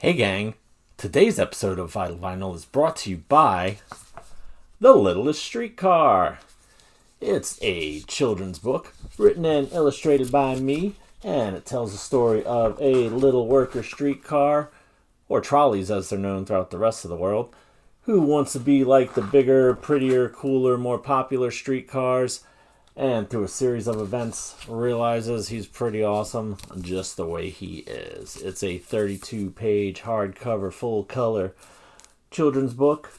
Hey gang, today's episode of Vital Vinyl is brought to you by The Littlest Streetcar. It's a children's book written and illustrated by me, and it tells the story of a little worker streetcar, or trolleys as they're known throughout the rest of the world, who wants to be like the bigger, prettier, cooler, more popular streetcars, and through a series of events realizes he's pretty awesome just the way he is. It's a 32-page hardcover full color children's book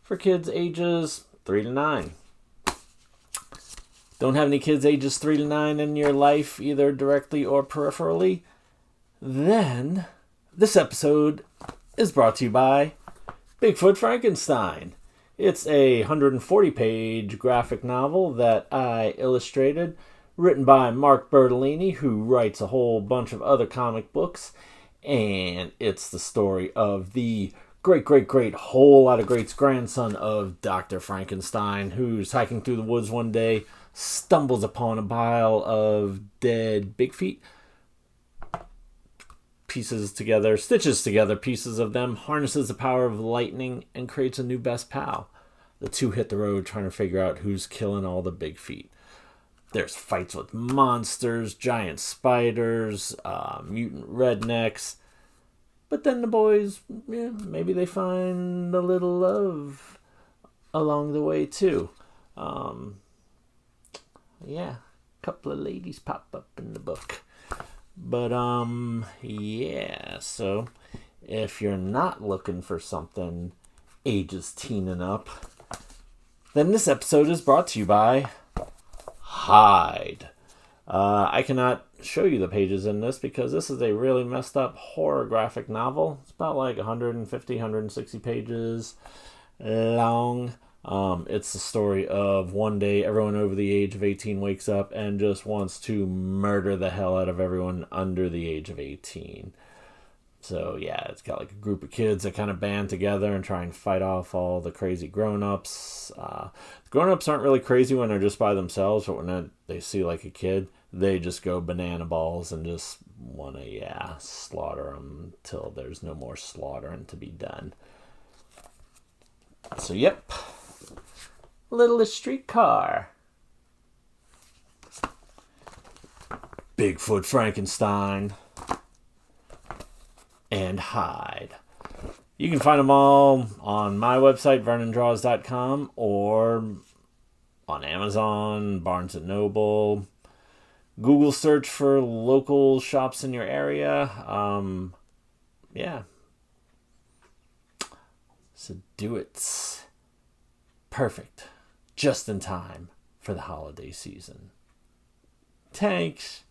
for kids ages 3 to 9. Don't have any kids ages 3 to 9 in your life, either directly or peripherally? Then this episode is brought to you by Bigfoot Frankenstein. It's a 140-page graphic novel that I illustrated, written by Mark Bertolini, who writes a whole bunch of other comic books, and it's the story of the great whole lot of greats grandson of Dr. Frankenstein, who's hiking through the woods one day, stumbles upon a pile of dead big feet, stitches together pieces of them, harnesses the power of lightning, and creates a new best pal. The two hit the road trying to figure out who's killing all the big feet. There's fights with monsters, giant spiders, mutant rednecks. But then the boys, maybe they find a little love along the way too. A couple of ladies pop up in the book. But, so if you're not looking for something ages teen and up, then this episode is brought to you by Hide. I cannot show you the pages in this because this is a really messed up horror graphic novel. It's about like 150, 160 pages long. It's the story of one day everyone over the age of 18 wakes up and just wants to murder the hell out of everyone under the age of 18. So yeah, it's got like a group of kids that kind of band together and try and fight off all the crazy grown-ups. Grown-ups aren't really crazy when they're just by themselves, but when they see like a kid, they just go banana balls and just want to, slaughter them till there's no more slaughtering to be done. So yep. Littlest Streetcar. Bigfoot Frankenstein. And Hide. You can find them all on my website, vernondraws.com, or on Amazon, Barnes & Noble. Google search for local shops in your area. So do it. Perfect. Just in time for the holiday season. Thanks.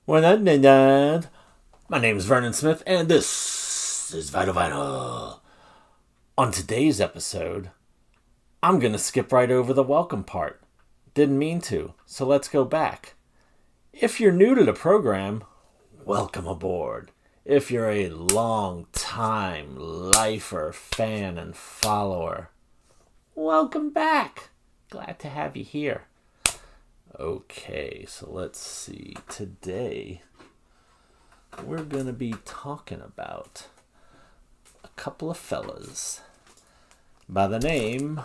My name is Vernon Smith, and this is Vital Vinyl. On today's episode, I'm going to skip right over the welcome part. Didn't mean to, so let's go back. If you're new to the program, welcome aboard. If you're a long-time lifer, fan, and follower, welcome back. Glad to have you here. Okay, so let's see. Today, we're going to be talking about a couple of fellas by the name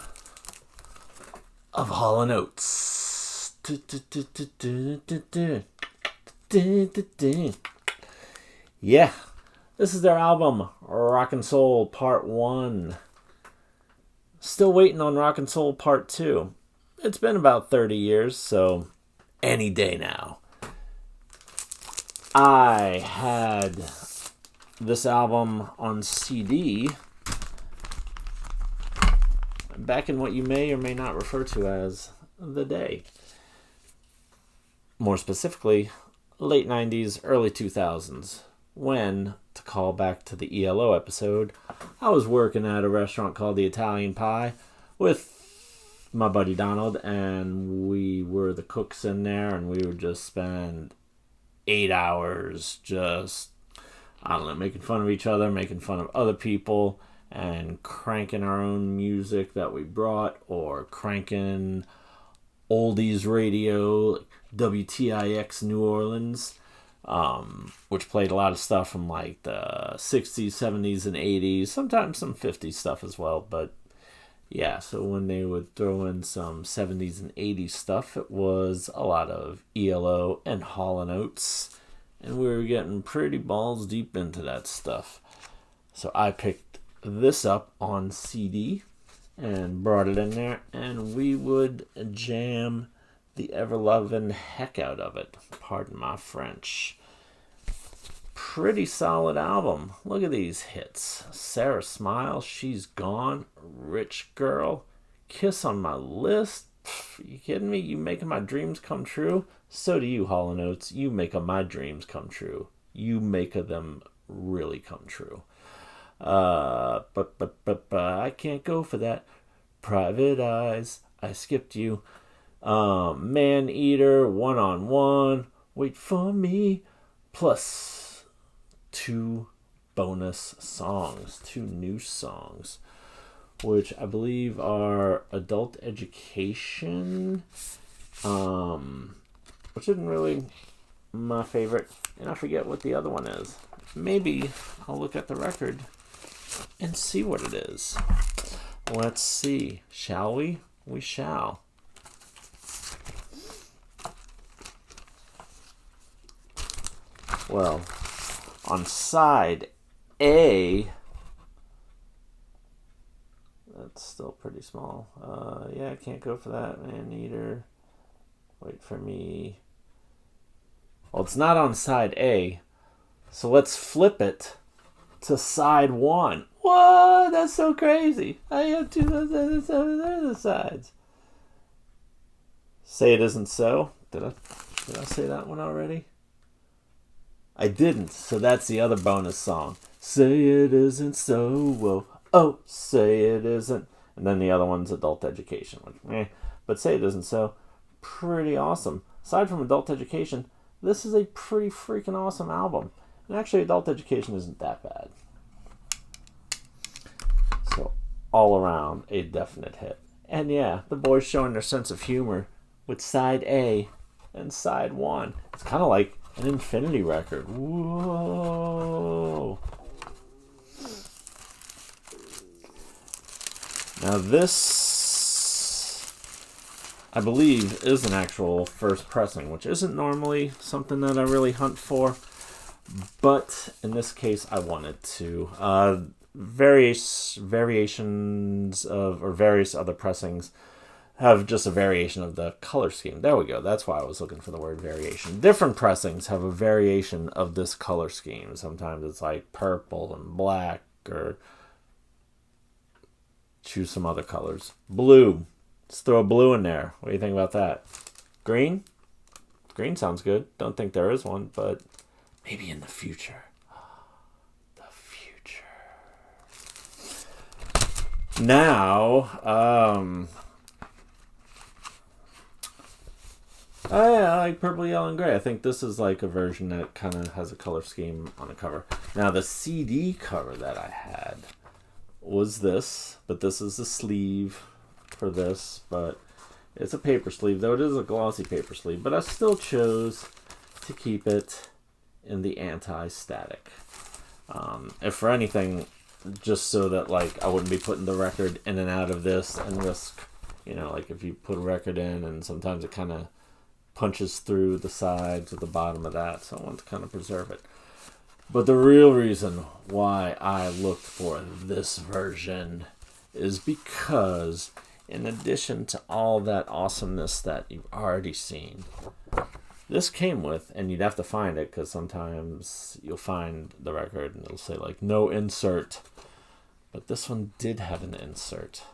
of Hall Oates. Yeah, this is their album, Rock and Soul Part 1. Still waiting on Rock and Soul Part 2. It's been about 30 years, so any day now. I had this album on CD back in what you may or may not refer to as the day. More specifically, late 90s, early 2000s, when, to call back to the ELO episode, I was working at a restaurant called the Italian Pie with my buddy Donald, and we were the cooks in there, and we would just spend 8 hours just, making fun of each other, making fun of other people, and cranking our own music that we brought, or cranking oldies radio, WTIX New Orleans, which played a lot of stuff from like the 60s, 70s, and 80s, sometimes some 50s stuff as well. But yeah, so when they would throw in some 70s and 80s stuff, it was a lot of ELO and Hall Oates, and we were getting pretty balls deep into that stuff. So I picked this up on CD and brought it in there, and we would jam the ever-loving heck out of it. Pardon my French. Pretty solid album. Look at these hits. Sarah Smile, She's Gone, Rich Girl, Kiss on My List. Pff, you kidding me? You making my dreams come true? So do you, Hall & Oates. You make my dreams come true. You make them really come true. But I can't go for that. Private Eyes, I skipped you. Man Eater, One on One, Wait for Me, plus 2 bonus songs, 2 new songs, which I believe are Adult Education, which isn't really my favorite, and I forget what the other one is. Maybe I'll look at the record and see what it is. Let's see. Shall we? We shall. Well, on side A, that's still pretty small. Yeah, I can't go for that, Man Eater. Wait for Me. Well, it's not on side A, so let's flip it to side 1. What? That's so crazy. I have 2 other sides. Say It Isn't So. Did I say that one already? I didn't, so that's the other bonus song. Say it isn't so, oh, say it isn't. And then the other one's Adult Education. But Say It Isn't So, pretty awesome. Aside from Adult Education, this is a pretty freaking awesome album. And actually, Adult Education isn't that bad. So, all around, a definite hit. And yeah, the boys showing their sense of humor with side A and side 1. It's kind of like an Infinity record. Whoa. Now this, I believe, is an actual first pressing, which isn't normally something that I really hunt for. But in this case, I wanted to. Various variations of, or various other pressings have just a variation of the color scheme. There we go. That's why I was looking for the word variation. Different pressings have a variation of this color scheme. Sometimes it's like purple and black, or choose some other colors. Blue. Let's throw a blue in there. What do you think about that? Green? Green sounds good. Don't think there is one, but maybe in the future. The future. Now, I like purple, yellow, and gray. I think this is like a version that kind of has a color scheme on the cover. Now, the CD cover that I had was this, but this is the sleeve for this, but it's a paper sleeve, though it is a glossy paper sleeve, but I still chose to keep it in the anti-static. If for anything, just so that like I wouldn't be putting the record in and out of this and risk, like if you put a record in and sometimes it kind of punches through the sides or the bottom of that, so I want to kind of preserve it. But the real reason why I looked for this version is because in addition to all that awesomeness that you've already seen, this came with, and you'd have to find it because sometimes you'll find the record and it'll say like no insert, but this one did have an insert.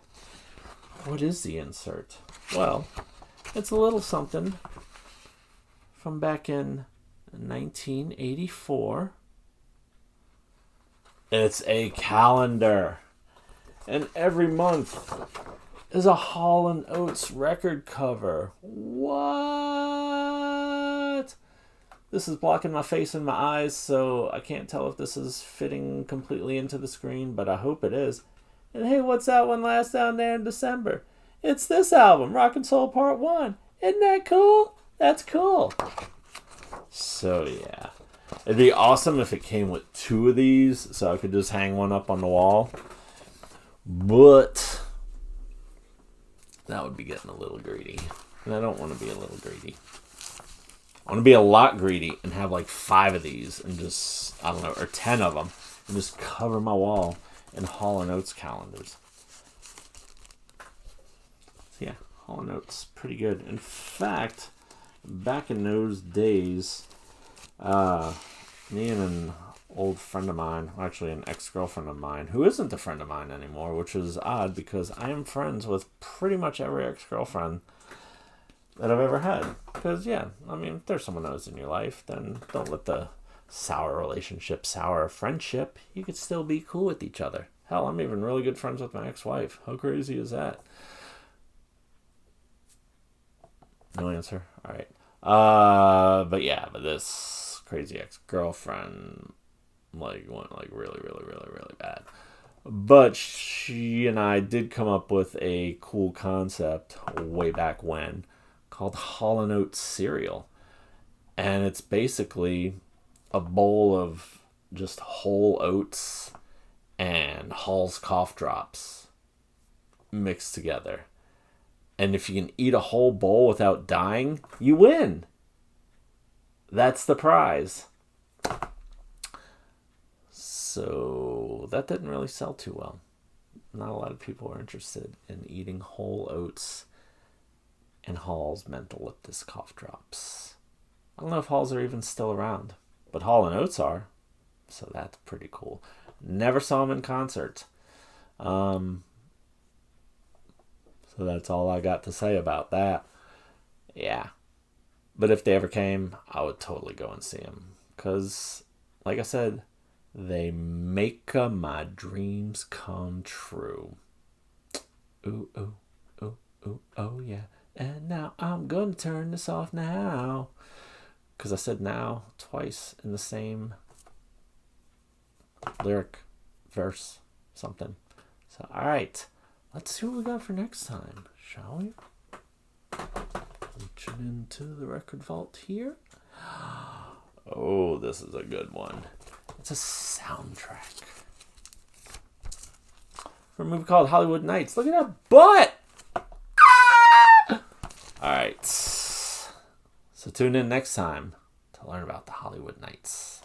What is the insert? Well, it's a little something from back in 1984. It's a calendar. And every month is a Hall & Oates record cover. What? This is blocking my face and my eyes, so I can't tell if this is fitting completely into the screen, but I hope it is. And hey, what's that one last down there in December? It's this album, Rock and Soul Part 1. Isn't that cool? That's cool. So, yeah. It'd be awesome if it came with 2 of these, so I could just hang one up on the wall. But that would be getting a little greedy. And I don't want to be a little greedy. I want to be a lot greedy and have like 5 of these and just, I don't know, or 10 of them and just cover my wall in Hall Oates calendars. So yeah, Hall Oates, pretty good. In fact, back in those days, me and an old friend of mine, actually an ex-girlfriend of mine, who isn't a friend of mine anymore, which is odd because I am friends with pretty much every ex-girlfriend that I've ever had. Because, yeah, I mean, if there's someone else in your life, then don't let the sour relationship sour a friendship. You could still be cool with each other. Hell, I'm even really good friends with my ex-wife. How crazy is that? No answer? Alright. But yeah, but this crazy ex-girlfriend went really, really, really, really bad. But she and I did come up with a cool concept way back when called Hall Oates cereal. And it's basically a bowl of just whole oats and Hall's cough drops mixed together. And if you can eat a whole bowl without dying, you win. That's the prize. So that didn't really sell too well. Not a lot of people are interested in eating whole oats and Hall's menthol-liptus cough drops. I don't know if Halls are even still around, but Hall and Oates are, so that's pretty cool. Never saw them in concert. So that's all I got to say about that. Yeah. But if they ever came, I would totally go and see them. Because, like I said, they make my dreams come true. Ooh, ooh, ooh, ooh, oh yeah. And now I'm going to turn this off now. Because I said now twice in the same lyric, verse, something. So, alright. Let's see what we got for next time, shall we? Reaching into the record vault here. Oh, this is a good one. It's a soundtrack for a movie called Hollywood Nights. Look at that butt! Alright. So tune in next time to learn about the Hollywood Nights.